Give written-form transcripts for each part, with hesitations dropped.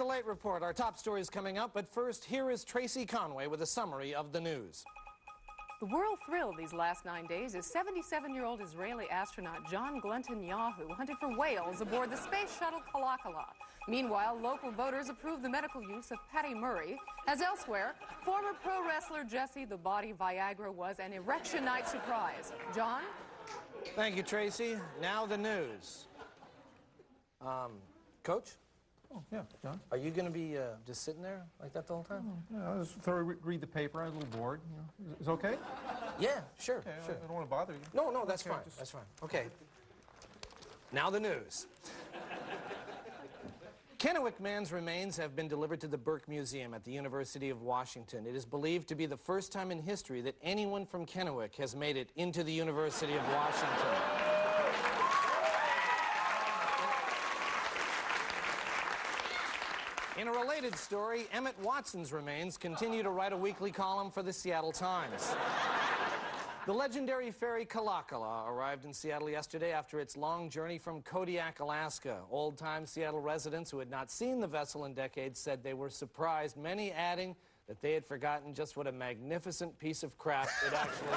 The Late Report. Our top story is coming up, but first, here is Tracey Conway with a summary of the news. The world thrill these last 9 days is 77-year-old Israeli astronaut John Glenton-Yahu hunted for whales aboard the space shuttle Kalakala. Meanwhile, local voters approved the medical use of Patty Murray. As elsewhere, former pro wrestler Jesse the Body Viagra was an erection night surprise. John? Thank you, Tracy. Now the news. Coach? Oh, yeah, John. Are you going to be just sitting there like that the whole time? Yeah, I was read the paper. I was a little bored. You know. Is it okay? Yeah, sure, Okay, sure. I don't want to bother you. No, that's Okay, fine. That's fine. Okay. Now the news. Kennewick Man's remains have been delivered to the Burke Museum at the University of Washington. It is believed to be the first time in history that anyone from Kennewick has made it into the University of Washington. In a related story, Emmett Watson's remains continue to write a weekly column for the Seattle Times. The legendary ferry Kalakala arrived in Seattle yesterday after its long journey from Kodiak, Alaska. Old-time Seattle residents who had not seen the vessel in decades said they were surprised, many adding that they had forgotten just what a magnificent piece of crap it actually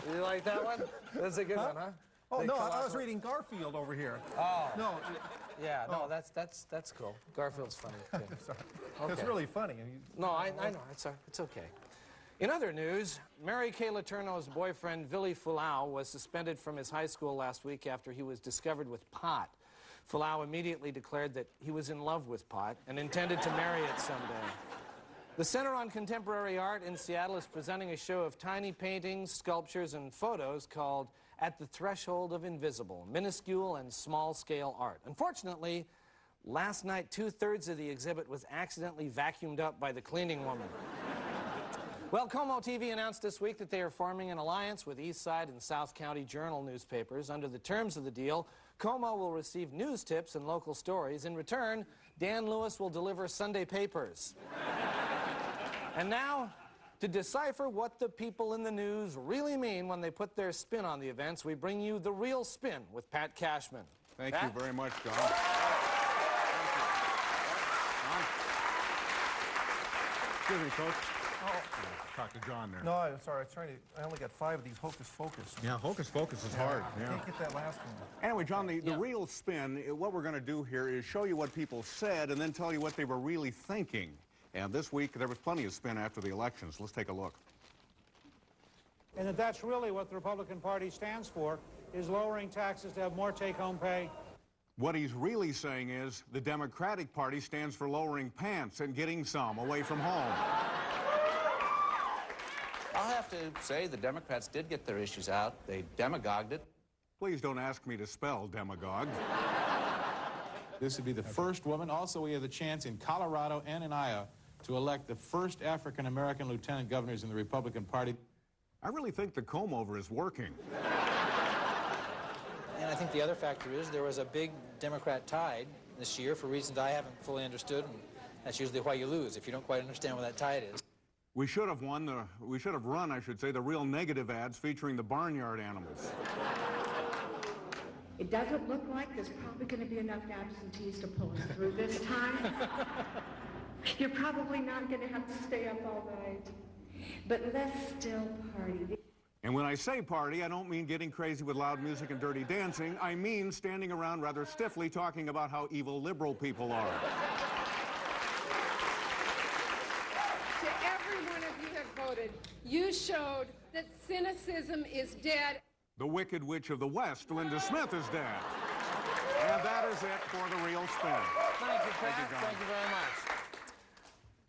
is. You like that one? That's a good one, huh? Oh, no, I was reading Garfield over here. Oh. No. Yeah, no, that's cool. Garfield's funny, too. Sorry. Okay. It's really funny. No, I know. It's okay. In other news, Mary Kay Letourneau's boyfriend, Billy Fualaau, was suspended from his high school last week after he was discovered with pot. Fualaau immediately declared that he was in love with pot and intended to marry it someday. The Center on Contemporary Art in Seattle is presenting a show of tiny paintings, sculptures, and photos called At the Threshold of Invisible, minuscule and small-scale art. Unfortunately, last night, 2/3 of the exhibit was accidentally vacuumed up by the cleaning woman. Well, KOMO TV announced this week that they are forming an alliance with Eastside and South County Journal newspapers. Under the terms of the deal, KOMO will receive news tips and local stories. In return, Dan Lewis will deliver Sunday papers. And now, to decipher what the people in the news really mean when they put their spin on the events, we bring you The Real Spin with Pat Cashman. Thank Pat? you very much, John. Excuse me, Coach. Oh. Talk to John there. No, I'm sorry. I only got 5 of these hocus pocus. Yeah, hocus pocus is hard. I can't get that last one. Anyway, John, the real spin, what we're going to do here is show you what people said and then tell you what they were really thinking. And this week, there was plenty of spin after the elections. Let's take a look. And that's really what the Republican Party stands for, is lowering taxes to have more take-home pay. What he's really saying is the Democratic Party stands for lowering pants and getting some away from home. I'll have to say the Democrats did get their issues out. They demagogued it. Please don't ask me to spell demagogue. This would be the first woman. Also, we have the chance in Colorado and in Iowa to elect the first African-American lieutenant governors in the Republican Party. I really think the comb-over is working. And I think the other factor is there was a big Democrat tide this year for reasons I haven't fully understood, and that's usually why you lose, if you don't quite understand what that tide is. We should have run, I should say, the real negative ads featuring the barnyard animals. It doesn't look like there's probably going to be enough absentees to pull us through this time. You're probably not going to have to stay up all night. But let's still party. And when I say party, I don't mean getting crazy with loud music and dirty dancing. I mean standing around rather stiffly talking about how evil liberal people are. To every one of you have voted, you showed that cynicism is dead. The Wicked Witch of the West, Linda Smith, is dead. And that is it for The Real Spin. Thank you, Pat. Thank you very much.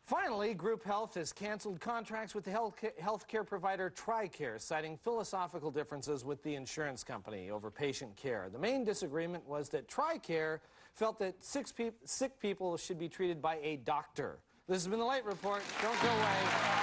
Finally, Group Health has canceled contracts with the healthcare provider Tricare, citing philosophical differences with the insurance company over patient care. The main disagreement was that Tricare felt that sick people should be treated by a doctor. This has been The Late Report. Don't go away.